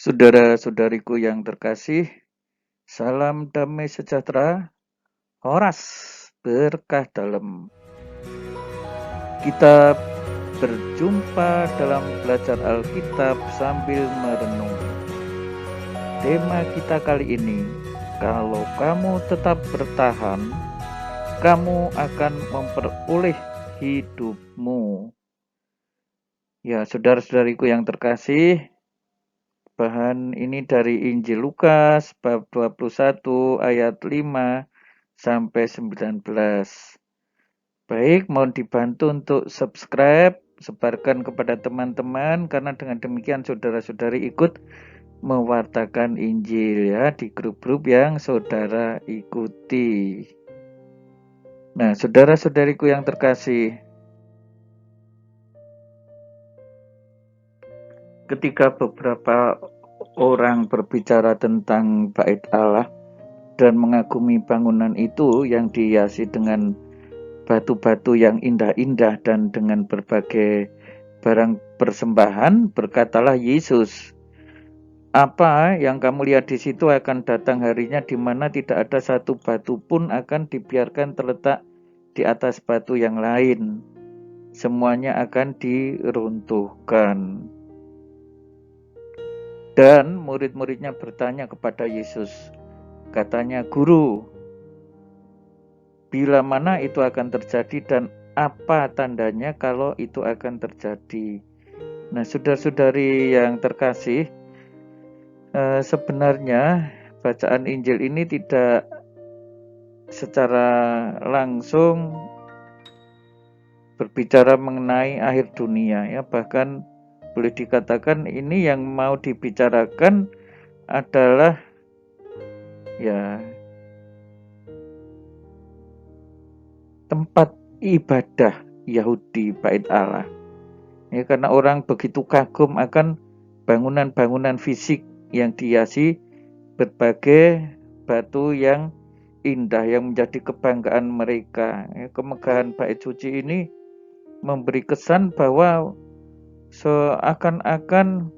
Saudara-saudariku yang terkasih, salam damai sejahtera, horas berkah dalam. Kita berjumpa dalam belajar Alkitab sambil merenung. Tema kita kali ini, kalau kamu tetap bertahan, kamu akan memperoleh hidupmu. Ya, saudara-saudariku yang terkasih, bahan ini dari Injil Lukas bab 21 ayat 5 sampai 19. Baik, mohon dibantu untuk subscribe, sebarkan kepada teman-teman karena dengan demikian saudara-saudari ikut mewartakan Injil ya di grup-grup yang saudara ikuti. Nah, saudara-saudariku yang terkasih, ketika beberapa orang berbicara tentang bait Allah dan mengagumi bangunan itu yang dihiasi dengan batu-batu yang indah-indah dan dengan berbagai barang persembahan, berkatalah Yesus, apa yang kamu lihat di situ akan datang harinya di mana tidak ada satu batu pun akan dibiarkan terletak di atas batu yang lain. Semuanya akan diruntuhkan. Dan murid-muridnya bertanya kepada Yesus, katanya, Guru, bila mana itu akan terjadi dan apa tandanya kalau itu akan terjadi? Nah, saudara-saudari yang terkasih, sebenarnya bacaan Injil ini tidak secara langsung berbicara mengenai akhir dunia ya, bahkan boleh dikatakan ini yang mau dibicarakan adalah ya tempat ibadah Yahudi, bait Allah. Ya, karena orang begitu kagum akan bangunan-bangunan fisik yang dihiasi berbagai batu yang indah yang menjadi kebanggaan mereka. Ya, kemegahan bait suci ini memberi kesan bahwa seakan-akan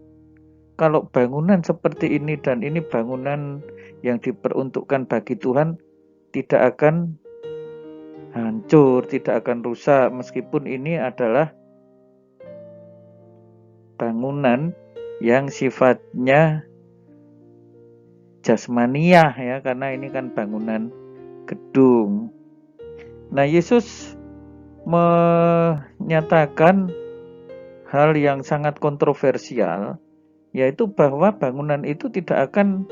kalau bangunan seperti ini dan ini bangunan yang diperuntukkan bagi Tuhan tidak akan hancur, tidak akan rusak meskipun ini adalah bangunan yang sifatnya jasmaniah ya, karena ini kan bangunan gedung. Nah, Yesus menyatakan hal yang sangat kontroversial, yaitu bahwa bangunan itu tidak akan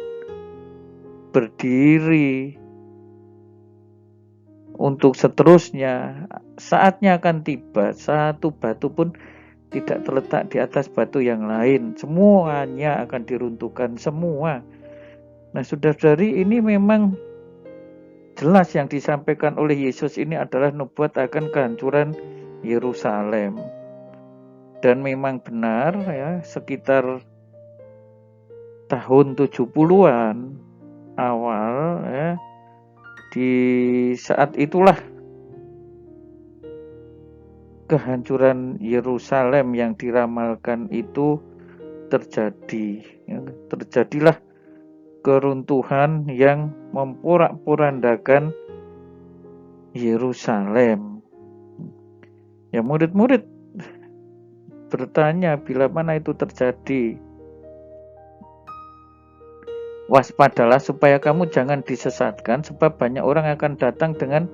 berdiri untuk seterusnya. Saatnya akan tiba, satu batu pun tidak terletak di atas batu yang lain. Semuanya akan diruntuhkan, semua. Nah, saudara-saudari, ini memang jelas yang disampaikan oleh Yesus ini adalah nubuat akan kehancuran Yerusalem. Dan memang benar ya, sekitar tahun 70-an awal ya, di saat itulah kehancuran Yerusalem yang diramalkan itu terjadi. Ya, terjadilah keruntuhan yang memporak-porandakan Yerusalem. Ya, murid-murid bertanya bila mana itu terjadi. Waspadalah supaya kamu jangan disesatkan, sebab banyak orang akan datang dengan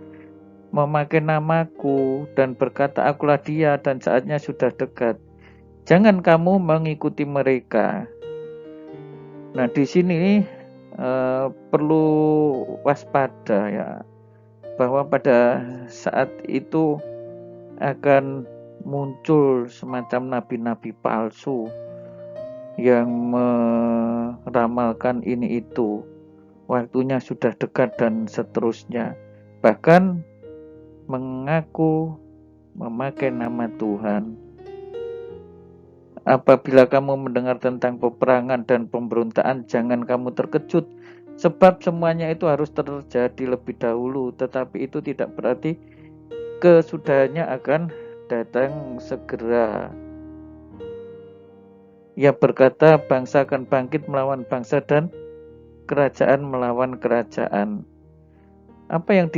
memakai namaku dan berkata, akulah dia dan saatnya sudah dekat. Jangan kamu mengikuti mereka. Nah, di sini perlu waspada ya, bahwa pada saat itu akan muncul semacam nabi-nabi palsu yang meramalkan ini itu, waktunya sudah dekat dan seterusnya, bahkan mengaku memakai nama Tuhan. Apabila kamu mendengar tentang peperangan dan pemberontakan, jangan kamu terkejut, sebab semuanya itu harus terjadi lebih dahulu, tetapi itu tidak berarti kesudahannya akan datang segera. Ia berkata, bangsa akan bangkit melawan bangsa dan kerajaan melawan kerajaan. Apa yang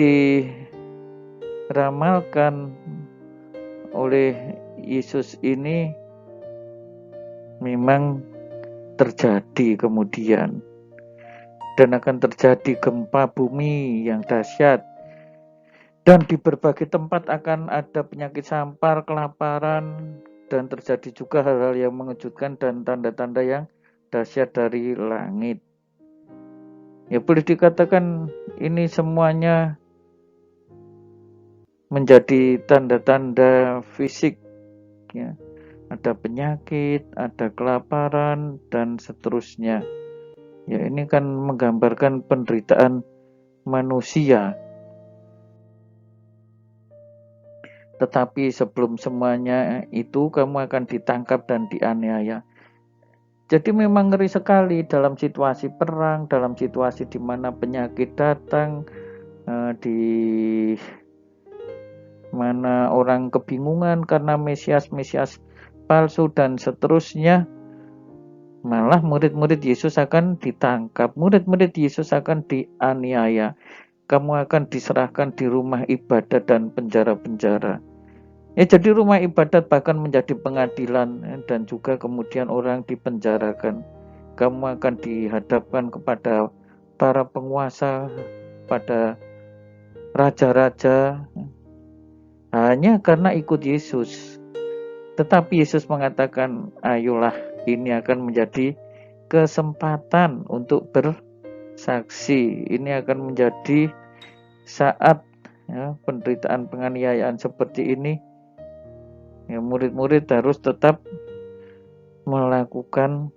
diramalkan oleh Yesus ini memang terjadi kemudian, dan akan terjadi gempa bumi yang dahsyat, dan di berbagai tempat akan ada penyakit sampar, kelaparan, dan terjadi juga hal-hal yang mengejutkan dan tanda-tanda yang dahsyat dari langit. Ya, boleh dikatakan ini semuanya menjadi tanda-tanda fisik, ya. Ada penyakit, ada kelaparan, dan seterusnya. Ya, ini kan menggambarkan penderitaan manusia. Tetapi sebelum semuanya itu, kamu akan ditangkap dan dianiaya. Jadi memang ngeri sekali dalam situasi perang, dalam situasi di mana penyakit datang, di mana orang kebingungan karena Mesias palsu dan seterusnya. Malah murid-murid Yesus akan ditangkap, murid-murid Yesus akan dianiaya. Kamu akan diserahkan di rumah ibadat dan penjara-penjara. Ya, jadi rumah ibadat bahkan menjadi pengadilan, dan juga kemudian orang dipenjarakan. Kamu akan dihadapkan kepada para penguasa, pada raja-raja, hanya karena ikut Yesus. Tetapi Yesus mengatakan, ayolah, ini akan menjadi kesempatan untuk bersaksi. Ini akan menjadi saat, ya, penderitaan penganiayaan seperti ini, ya, murid-murid harus tetap melakukan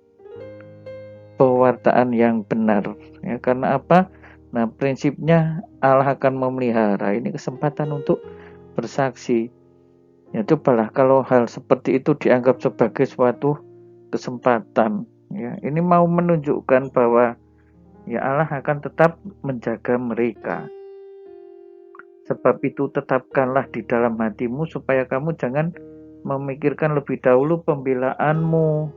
pewartaan yang benar, ya. Karena apa? Nah, prinsipnya Allah akan memelihara ini kesempatan untuk bersaksi. Ya, cobalah kalau hal seperti itu dianggap sebagai suatu kesempatan, ya. Ini mau menunjukkan bahwa ya Allah akan tetap menjaga mereka. Sebab itu tetapkanlah di dalam hatimu supaya kamu jangan memikirkan lebih dahulu pembelaanmu.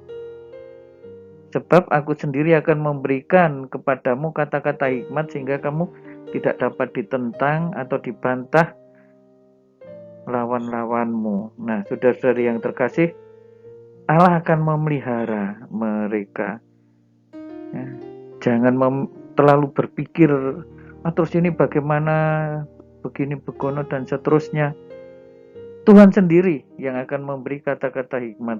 Sebab aku sendiri akan memberikan kepadamu kata-kata hikmat sehingga kamu tidak dapat ditentang atau dibantah lawan-lawanmu. Nah, saudara-saudari yang terkasih, Allah akan memelihara mereka. Ya, jangan terlalu berpikir, terus ini bagaimana, begini begono dan seterusnya. Tuhan sendiri yang akan memberi kata-kata hikmat,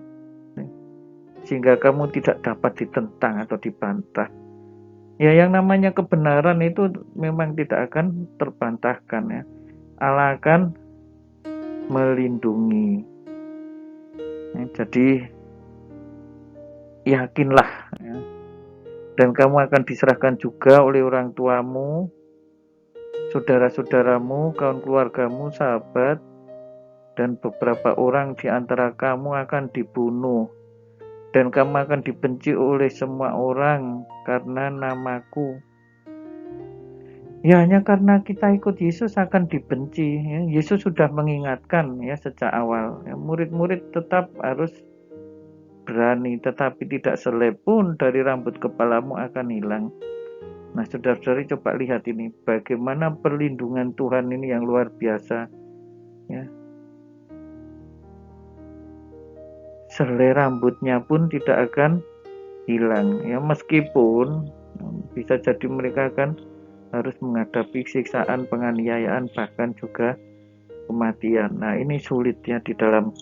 sehingga kamu tidak dapat ditentang atau dibantah. Ya, yang namanya kebenaran itu memang tidak akan terbantahkan, ya. Allah akan melindungi. Ya, jadi yakinlah, ya. Dan kamu akan diserahkan juga oleh orang tuamu, saudara-saudaramu, kawan keluargamu, sahabat, dan beberapa orang di antara kamu akan dibunuh. Dan kamu akan dibenci oleh semua orang karena namaku. Ya, hanya karena kita ikut Yesus akan dibenci, ya. Yesus sudah mengingatkan, ya, sejak awal, ya, murid-murid tetap harus berani, tetapi tidak selai pun dari rambut kepalamu akan hilang. Nah, saudara-saudari, coba lihat ini, bagaimana perlindungan Tuhan ini yang luar biasa, ya. Selai rambutnya pun tidak akan hilang, ya, meskipun bisa jadi mereka akan harus menghadapi siksaan, penganiayaan, bahkan juga kematian. Nah, ini sulit, ya, di dalam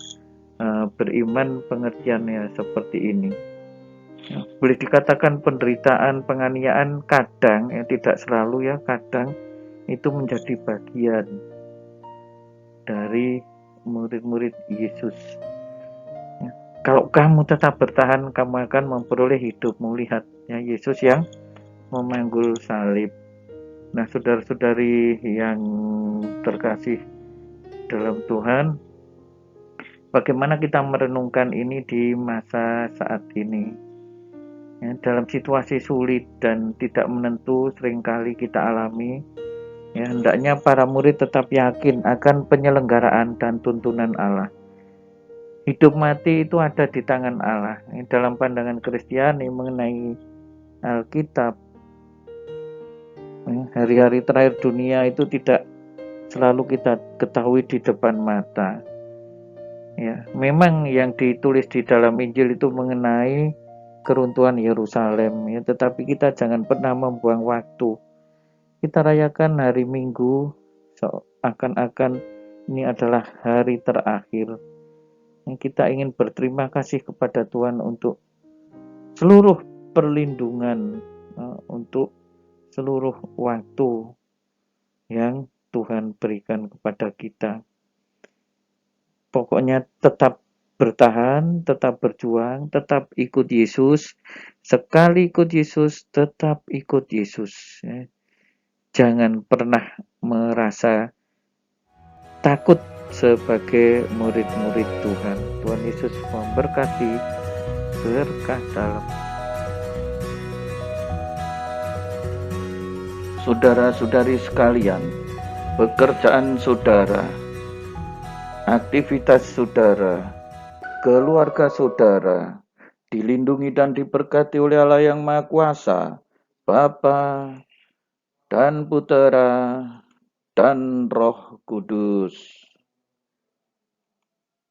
beriman pengertiannya seperti ini. Ya, boleh dikatakan penderitaan, penganiayaan kadang, ya, tidak selalu, ya, kadang itu menjadi bagian dari murid-murid Yesus. Kalau kamu tetap bertahan, kamu akan memperoleh hidupmu. Lihat, ya, Yesus yang memanggul salib. Nah, saudara-saudari yang terkasih dalam Tuhan, bagaimana kita merenungkan ini di masa saat ini? Ya, dalam situasi sulit dan tidak menentu seringkali kita alami, ya, hendaknya para murid tetap yakin akan penyelenggaraan dan tuntunan Allah. Hidup mati itu ada di tangan Allah. Dalam pandangan Kristiani mengenai Alkitab, hari-hari terakhir dunia itu tidak selalu kita ketahui di depan mata. Ya, memang yang ditulis di dalam Injil itu mengenai keruntuhan Yerusalem, ya, tetapi kita jangan pernah membuang waktu. Kita rayakan hari Minggu seakan-akan ini adalah hari terakhir. Kita ingin berterima kasih kepada Tuhan untuk seluruh perlindungan, untuk seluruh waktu yang Tuhan berikan kepada kita. Pokoknya tetap bertahan, tetap berjuang, tetap ikut Yesus. Sekali ikut Yesus, tetap ikut Yesus. Ya. Jangan pernah merasa takut sebagai murid-murid Tuhan. Tuhan Yesus memberkati. Berkah dalam. Saudara-saudari sekalian, pekerjaan saudara, aktivitas saudara, keluarga saudara, dilindungi dan diberkati oleh Allah yang Maha Kuasa, Bapa dan Putera dan Roh Kudus.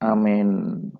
Amin.